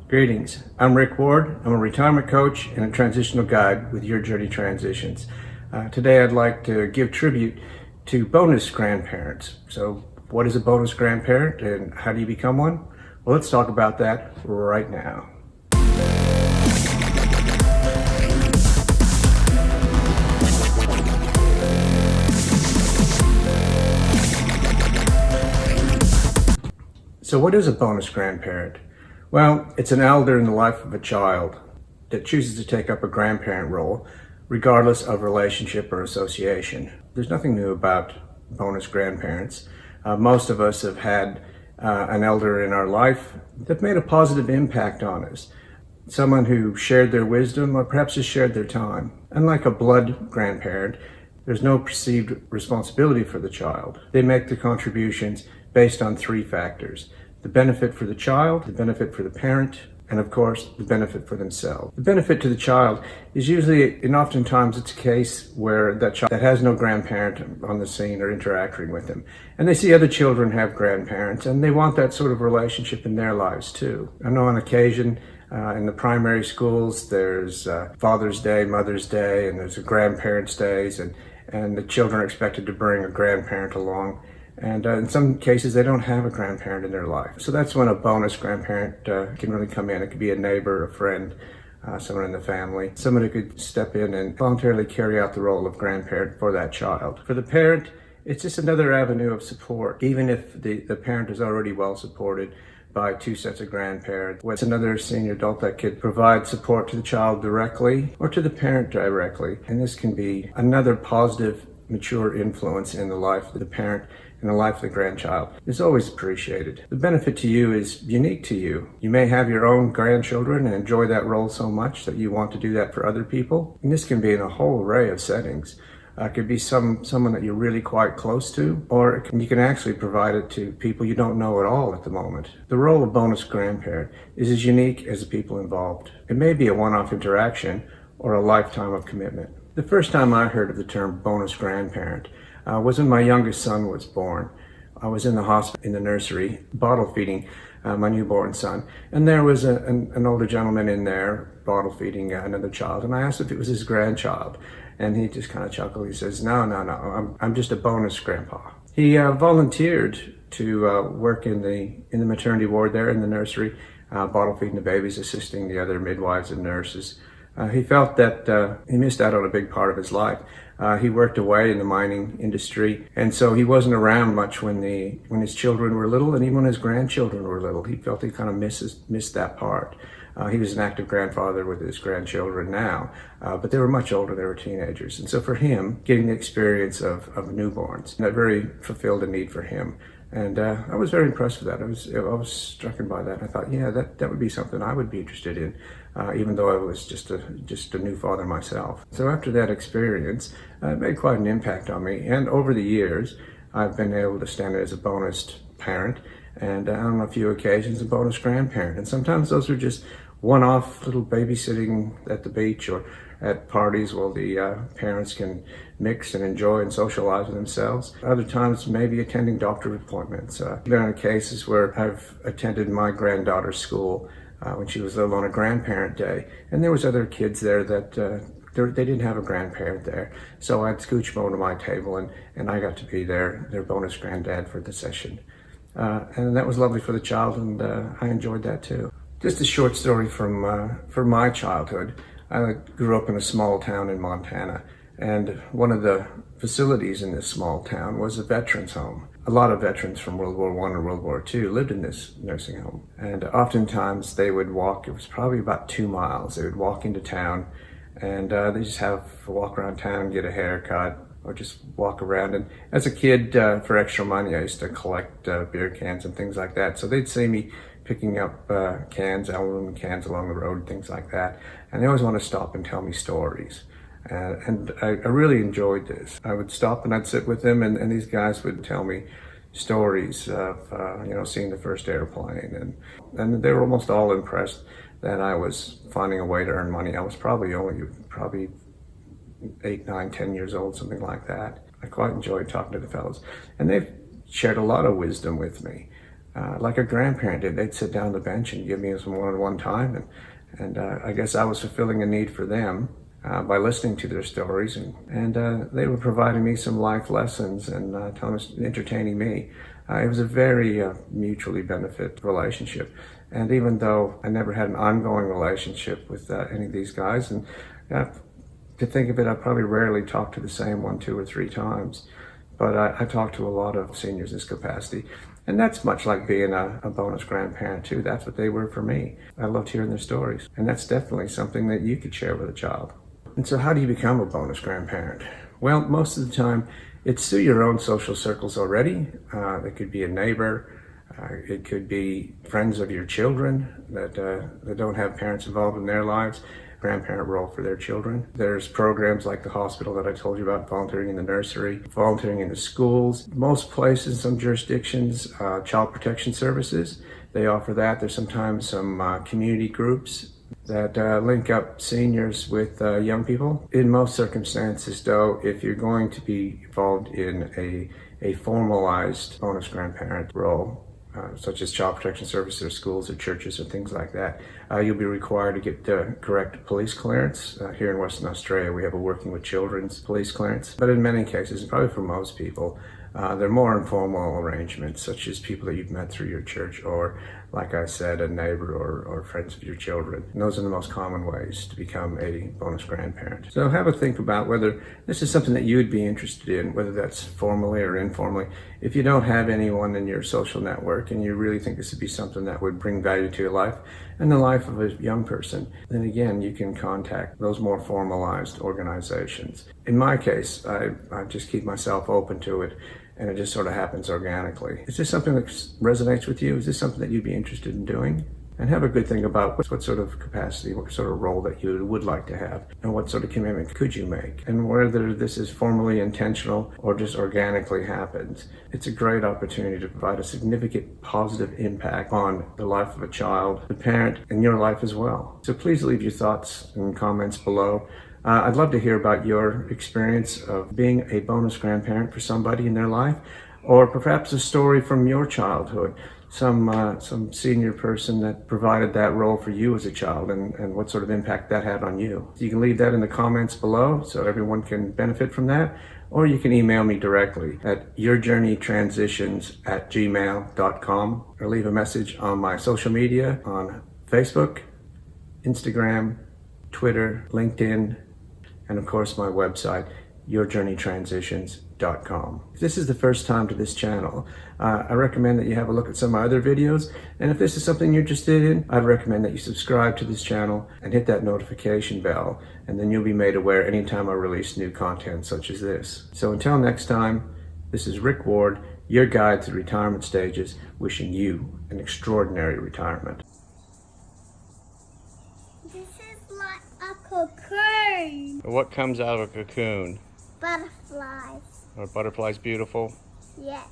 Greetings, I'm Rick Ward. I'm a retirement coach and a transitional guide with Your Journey Transitions. Today I'd like to give tribute to bonus grandparents. So what is a bonus grandparent and how do you become one? Well, let's talk about that right now. So what is a bonus grandparent? Well, it's an elder in the life of a child that chooses to take up a grandparent role, regardless of relationship or association. There's nothing new about bonus grandparents. Most of us have had an elder in our life that made a positive impact on us. Someone who shared their wisdom or perhaps just shared their time. Unlike a blood grandparent, there's no perceived responsibility for the child. They make the contributions based on three factors: the benefit for the child, the benefit for the parent, and of course, the benefit for themselves. The benefit to the child is usually, and oftentimes it's a case where that child that has no grandparent on the scene or interacting with them. And they see other children have grandparents and they want that sort of relationship in their lives too. I know on occasion in the primary schools, there's Father's Day, Mother's Day, and there's a Grandparents' Days, and the children are expected to bring a grandparent along. And in some cases, they don't have a grandparent in their life. So that's when a bonus grandparent can really come in. It could be a neighbor, a friend, someone in the family, someone who could step in and voluntarily carry out the role of grandparent for that child. For the parent, it's just another avenue of support, even if the parent is already well supported by two sets of grandparents. It's another senior adult that could provide support to the child directly or to the parent directly. And this can be another positive, mature influence in the life of the parent and the life of the grandchild. Is always appreciated. The benefit to you is unique to you. You may have your own grandchildren and enjoy that role so much that you want to do that for other people. And this can be in a whole array of settings. It could be someone that you're really quite close to, or you can actually provide it to people you don't know at all at the moment. The role of bonus grandparent is as unique as the people involved. It may be a one-off interaction or a lifetime of commitment. The first time I heard of the term bonus grandparent was when my youngest son was born. I was in the hospital, in the nursery, bottle feeding my newborn son. And there was an older gentleman in there bottle feeding another child. And I asked if it was his grandchild. And he just kind of chuckled. He says, no, I'm just a bonus grandpa. He volunteered to work in the maternity ward there in the nursery, bottle feeding the babies, assisting the other midwives and nurses. He felt that he missed out on a big part of his life. He worked away in the mining industry, and so he wasn't around much when his children were little, and even when his grandchildren were little. He felt he kind of missed that part. He was an active grandfather with his grandchildren now, but they were much older. They were teenagers, and so for him, getting the experience of newborns, that very fulfilled a need for him. And I was very impressed with that. I was struck by that. I thought, yeah, that would be something I would be interested in, even though I was just a new father myself. So after that experience, it made quite an impact on me. And over the years, I've been able to stand as a bonus parent, and on a few occasions, a bonus grandparent. And sometimes those are just one-off little babysitting at the beach or at parties while the parents can mix and enjoy and socialize with themselves. Other times, maybe attending doctor appointments. Been on cases where I've attended my granddaughter's school when she was little on a grandparent day, and there was other kids there that they didn't have a grandparent there. So I'd scooch them over to my table and I got to be their bonus granddad for the session. And that was lovely for the child, and I enjoyed that too. Just a short story from my childhood. I grew up in a small town in Montana, and one of the facilities in this small town was a veterans home. A lot of veterans from World War I and World War II lived in this nursing home, and oftentimes they would walk. It was probably about 2 miles. They would walk into town, and they just have a walk around town, get a haircut, or just walk around. And as a kid, for extra money, I used to collect beer cans and things like that. So they'd see me picking up cans, aluminum cans along the road, things like that. And they always want to stop and tell me stories. And I really enjoyed this. I would stop and I'd sit with them, and these guys would tell me stories of seeing the first airplane. And they were almost all impressed that I was finding a way to earn money. I was probably 8, 9, 10 years old, something like that. I quite enjoyed talking to the fellows. And they've shared a lot of wisdom with me. like a grandparent did. They'd sit down on the bench and give me some one-on-one time, and I guess I was fulfilling a need for them by listening to their stories, and they were providing me some life lessons and entertaining me. It was a very mutually benefit relationship. And even though I never had an ongoing relationship with any of these guys, and to think of it, I probably rarely talked to the same one 2 or 3 times, but I talked to a lot of seniors in this capacity. And that's much like being a bonus grandparent too. That's what they were for me. I loved hearing their stories. And that's definitely something that you could share with a child. And so how do you become a bonus grandparent? Well, most of the time, it's through your own social circles already. It could be a neighbor. It could be friends of your children that don't have parents involved in their lives, grandparent role for their children. There's programs like the hospital that I told you about, volunteering in the nursery, volunteering in the schools. Most places, some jurisdictions, child protection services, they offer that. There's sometimes some community groups that link up seniors with young people. In most circumstances, though, if you're going to be involved in a formalized bonus grandparent role, such as child protection services or schools or churches or things like that, you'll be required to get the correct police clearance. Here in Western Australia, we have a Working with Children's police clearance. But in many cases, probably for most people, they're more informal arrangements, such as people that you've met through your church or, like I said, a neighbor or friends of your children. And those are the most common ways to become a bonus grandparent. So have a think about whether this is something that you would be interested in, whether that's formally or informally. If you don't have anyone in your social network and you really think this would be something that would bring value to your life and the life of a young person, then again, you can contact those more formalized organizations. In my case, I just keep myself open to it, and it just sort of happens organically. Is this something that resonates with you? Is this something that you'd be interested in doing? And have a good think about what sort of capacity, what sort of role that you would like to have, and what sort of commitment could you make, and whether this is formally intentional or just organically happens. It's a great opportunity to provide a significant positive impact on the life of a child, the parent, and your life as well. So please leave your thoughts and comments below. I'd love to hear about your experience of being a bonus grandparent for somebody in their life, or perhaps a story from your childhood, some senior person that provided that role for you as a child, and what sort of impact that had on you. You can leave that in the comments below so everyone can benefit from that, or you can email me directly at yourjourneytransitions@gmail.com, or leave a message on my social media on Facebook, Instagram, Twitter, LinkedIn, and of course my website, yourjourneytransitions.com. If this is the first time to this channel, I recommend that you have a look at some of my other videos. And if this is something you're interested in, I'd recommend that you subscribe to this channel and hit that notification bell. And then you'll be made aware anytime I release new content such as this. So until next time, this is Rick Ward, your guide to retirement stages, wishing you an extraordinary retirement. This is like a cocoon. What comes out of a cocoon? Butterflies. Are butterflies beautiful? Yes.